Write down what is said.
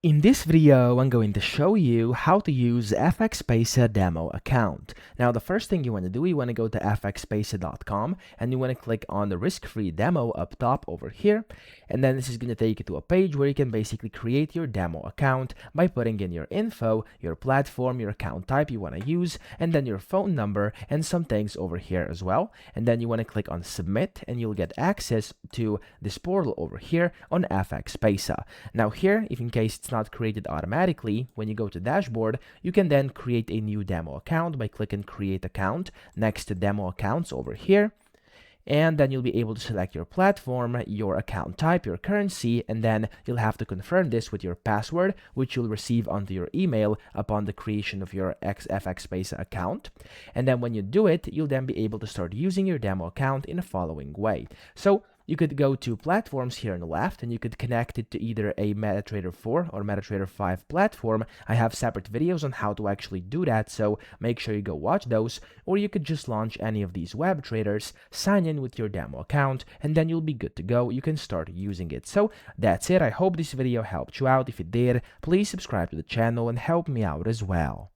In this video, I'm going to show you how to use FXPesa demo account. Now, the first thing you want to do, you want to go to fxpesa.com and you want to click on the risk-free demo up top over here. And then this is going to take you to a page where you can basically create your demo account by putting in your info, your platform, your account type you want to use, and then your phone number and some things over here as well. And then you want to click on submit and you'll get access to this portal over here on FXPesa. Now here, if in case it's not created automatically, when you go to dashboard, you can then create a new demo account by clicking create account next to demo accounts over here. And then you'll be able to select your platform, your account type, your currency, and then you'll have to confirm this with your password, which you'll receive onto your email upon the creation of your FXPesa account. And then when you do it, you'll then be able to start using your demo account in the following way. So you could go to platforms here on the left and you could connect it to either a MetaTrader 4 or MetaTrader 5 platform. I have separate videos on how to actually do that, so make sure you go watch those. Or you could just launch any of these web traders, sign in with your demo account, and then you'll be good to go. You can start using it. So that's it. I hope this video helped you out. If it did, please subscribe to the channel and help me out as well.